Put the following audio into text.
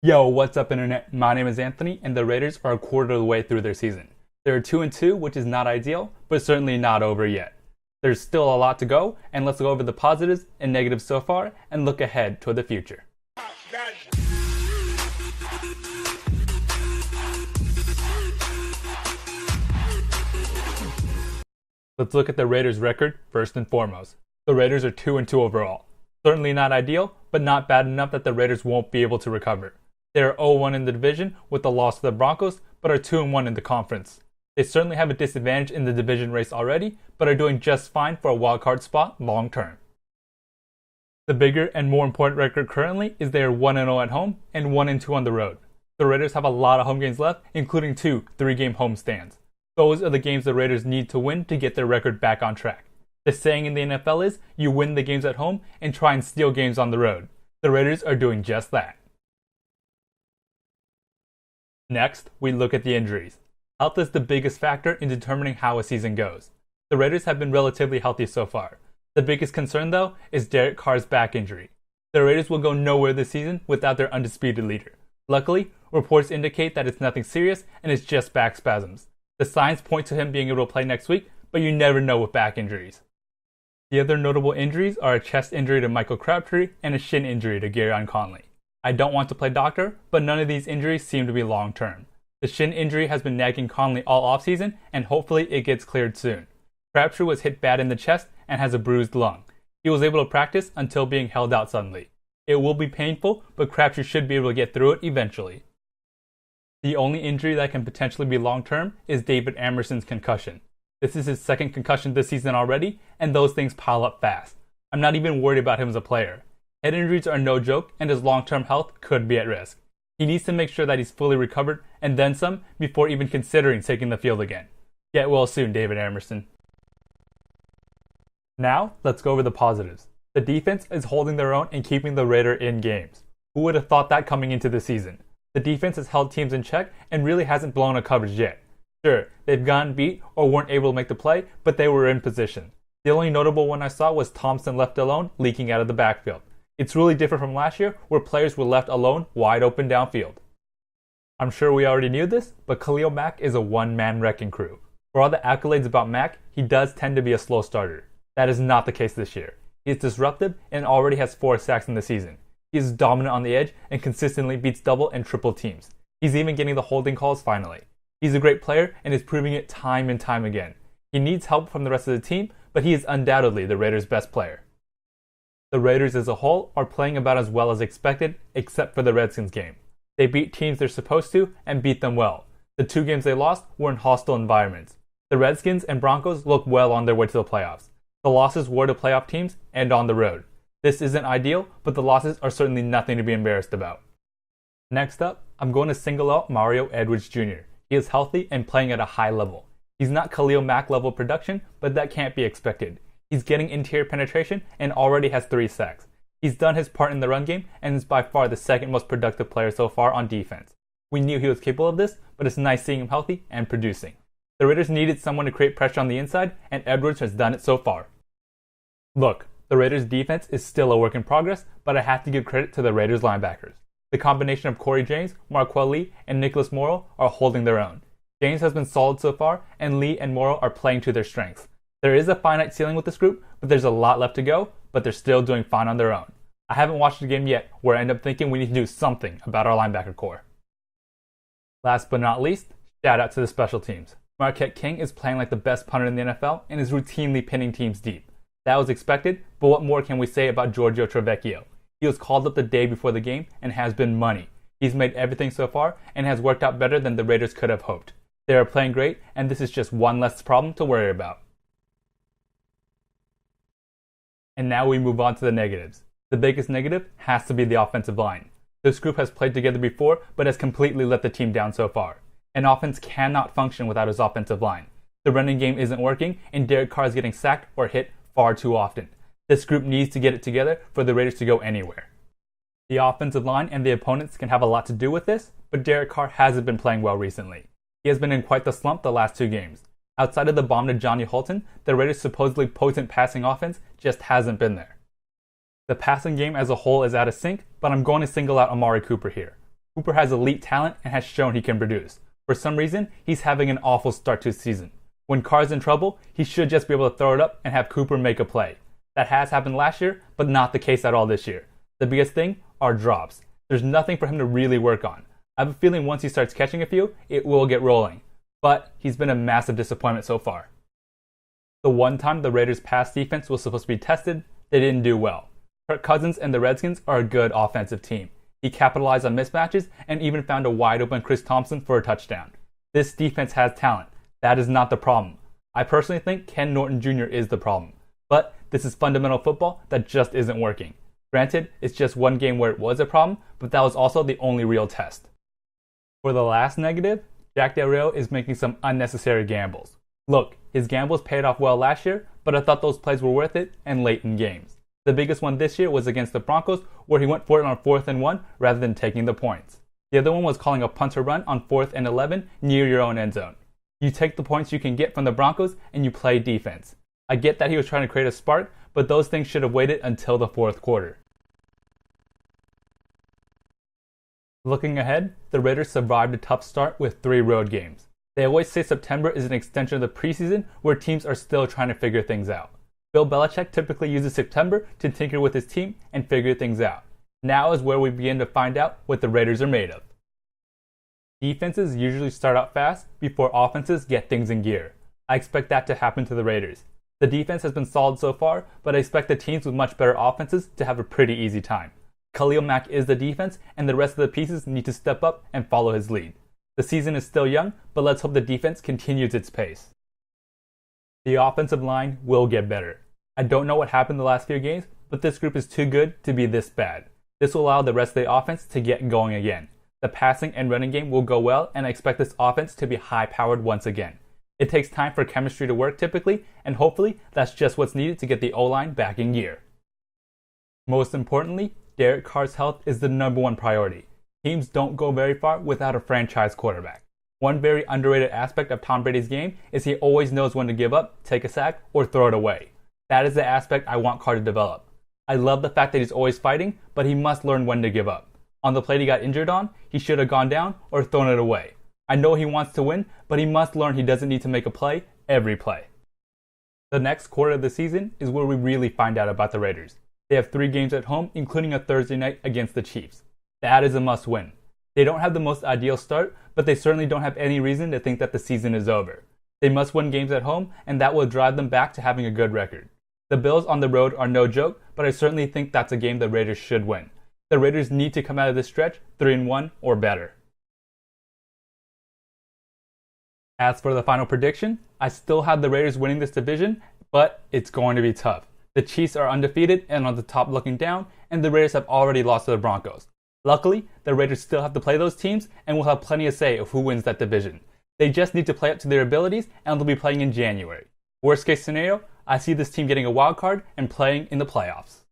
Yo, what's up internet? My name is Anthony, and the Raiders are a quarter of the way through their season. They're 2-2, which is not ideal, but certainly not over yet. There's still a lot to go, and let's go over the positives and negatives so far, and look ahead toward the future. Let's look at the Raiders' record first and foremost. The Raiders are 2-2 overall. Certainly not ideal, but not bad enough that the Raiders won't be able to recover. They are 0-1 in the division with the loss to the Broncos, but are 2-1 in the conference. They certainly have a disadvantage in the division race already, but are doing just fine for a wildcard spot long term. The bigger and more important record currently is they are 1-0 at home and 1-2 on the road. The Raiders have a lot of home games left, including 2 3-game homestands. Those are the games the Raiders need to win to get their record back on track. The saying in the NFL is, you win the games at home and try and steal games on the road. The Raiders are doing just that. Next, we look at the injuries. Health is the biggest factor in determining how a season goes. The Raiders have been relatively healthy so far. The biggest concern, though, is Derek Carr's back injury. The Raiders will go nowhere this season without their undisputed leader. Luckily, reports indicate that it's nothing serious and it's just back spasms. The signs point to him being able to play next week, but you never know with back injuries. The other notable injuries are a chest injury to Michael Crabtree and a shin injury to Gareon Conley. I don't want to play doctor, but none of these injuries seem to be long-term. The shin injury has been nagging Conley all offseason, and hopefully it gets cleared soon. Crabtree was hit bad in the chest and has a bruised lung. He was able to practice until being held out suddenly. It will be painful, but Crabtree should be able to get through it eventually. The only injury that can potentially be long-term is David Amerson's concussion. This is his second concussion this season already, and those things pile up fast. I'm not even worried about him as a player. Head injuries are no joke, and his long-term health could be at risk. He needs to make sure that he's fully recovered, and then some, before even considering taking the field again. Get well soon, David Amerson. Now, let's go over the positives. The defense is holding their own and keeping the Raider in games. Who would have thought that coming into the season? The defense has held teams in check and really hasn't blown a coverage yet. Sure, they've gotten beat or weren't able to make the play, but they were in position. The only notable one I saw was Thompson left alone, leaking out of the backfield. It's really different from last year, where players were left alone, wide open downfield. I'm sure we already knew this, but Khalil Mack is a one-man wrecking crew. For all the accolades about Mack, he does tend to be a slow starter. That is not the case this year. He is disruptive and already has 4 sacks in the season. He is dominant on the edge and consistently beats double and triple teams. He's even getting the holding calls finally. He's a great player and is proving it time and time again. He needs help from the rest of the team, but he is undoubtedly the Raiders' best player. The Raiders as a whole are playing about as well as expected, except for the Redskins game. They beat teams they're supposed to and beat them well. The 2 games they lost were in hostile environments. The Redskins and Broncos look well on their way to the playoffs. The losses were to playoff teams and on the road. This isn't ideal, but the losses are certainly nothing to be embarrassed about. Next up, I'm going to single out Mario Edwards Jr. He is healthy and playing at a high level. He's not Khalil Mack level production, but that can't be expected. He's getting interior penetration and already has 3 sacks. He's done his part in the run game and is by far the second most productive player so far on defense. We knew he was capable of this, but it's nice seeing him healthy and producing. The Raiders needed someone to create pressure on the inside, and Edwards has done it so far. Look, the Raiders defense is still a work in progress, but I have to give credit to the Raiders linebackers. The combination of Corey James, Marquel Lee, and Nicholas Morrow are holding their own. James has been solid so far, and Lee and Morrow are playing to their strengths. There is a finite ceiling with this group, but there's a lot left to go, but they're still doing fine on their own. I haven't watched the game yet where I end up thinking we need to do something about our linebacker core. Last but not least, shout out to the special teams. Marquette King is playing like the best punter in the NFL and is routinely pinning teams deep. That was expected, but what more can we say about Giorgio Travecchio? He was called up the day before the game and has been money. He's made everything so far and has worked out better than the Raiders could have hoped. They are playing great, and this is just one less problem to worry about. And now we move on to the negatives. The biggest negative has to be the offensive line. This group has played together before, but has completely let the team down so far. An offense cannot function without his offensive line. The running game isn't working, and Derek Carr is getting sacked or hit far too often. This group needs to get it together for the Raiders to go anywhere. The offensive line and the opponents can have a lot to do with this, but Derek Carr hasn't been playing well recently. He has been in quite the slump the last 2 games. Outside of the bomb to Johnny Holton, the Raiders' supposedly potent passing offense just hasn't been there. The passing game as a whole is out of sync, but I'm going to single out Amari Cooper here. Cooper has elite talent and has shown he can produce. For some reason, he's having an awful start to his season. When Carr's in trouble, he should just be able to throw it up and have Cooper make a play. That has happened last year, but not the case at all this year. The biggest thing are drops. There's nothing for him to really work on. I have a feeling once he starts catching a few, it will get rolling. But he's been a massive disappointment so far. The one time the Raiders' pass defense was supposed to be tested, they didn't do well. Kirk Cousins and the Redskins are a good offensive team. He capitalized on mismatches and even found a wide open Chris Thompson for a touchdown. This defense has talent. That is not the problem. I personally think Ken Norton Jr. is the problem. But this is fundamental football that just isn't working. Granted, it's just one game where it was a problem, but that was also the only real test. For the last negative, Jack Del Rio is making some unnecessary gambles. Look, his gambles paid off well last year, but I thought those plays were worth it and late in games. The biggest one this year was against the Broncos, where he went for it on 4th and 1 rather than taking the points. The other one was calling a punter run on 4th and 11 near your own end zone. You take the points you can get from the Broncos and you play defense. I get that he was trying to create a spark, but those things should have waited until the fourth quarter. Looking ahead, the Raiders survived a tough start with 3 road games. They always say September is an extension of the preseason where teams are still trying to figure things out. Bill Belichick typically uses September to tinker with his team and figure things out. Now is where we begin to find out what the Raiders are made of. Defenses usually start out fast before offenses get things in gear. I expect that to happen to the Raiders. The defense has been solid so far, but I expect the teams with much better offenses to have a pretty easy time. Khalil Mack is the defense, and the rest of the pieces need to step up and follow his lead. The season is still young, but let's hope the defense continues its pace. The offensive line will get better. I don't know what happened the last few games, but this group is too good to be this bad. This will allow the rest of the offense to get going again. The passing and running game will go well, and I expect this offense to be high-powered once again. It takes time for chemistry to work typically, and hopefully that's just what's needed to get the O-line back in gear. Most importantly, Derek Carr's health is the number one priority. Teams don't go very far without a franchise quarterback. One very underrated aspect of Tom Brady's game is he always knows when to give up, take a sack, or throw it away. That is the aspect I want Carr to develop. I love the fact that he's always fighting, but he must learn when to give up. On the play he got injured on, he should have gone down or thrown it away. I know he wants to win, but he must learn he doesn't need to make a play every play. The next quarter of the season is where we really find out about the Raiders. They have 3 games at home, including a Thursday night against the Chiefs. That is a must-win. They don't have the most ideal start, but they certainly don't have any reason to think that the season is over. They must win games at home, and that will drive them back to having a good record. The Bills on the road are no joke, but I certainly think that's a game the Raiders should win. The Raiders need to come out of this stretch 3-1 or better. As for the final prediction, I still have the Raiders winning this division, but it's going to be tough. The Chiefs are undefeated and on the top looking down, and the Raiders have already lost to the Broncos. Luckily, the Raiders still have to play those teams and will have plenty of say of who wins that division. They just need to play up to their abilities, and they'll be playing in January. Worst case scenario, I see this team getting a wild card and playing in the playoffs.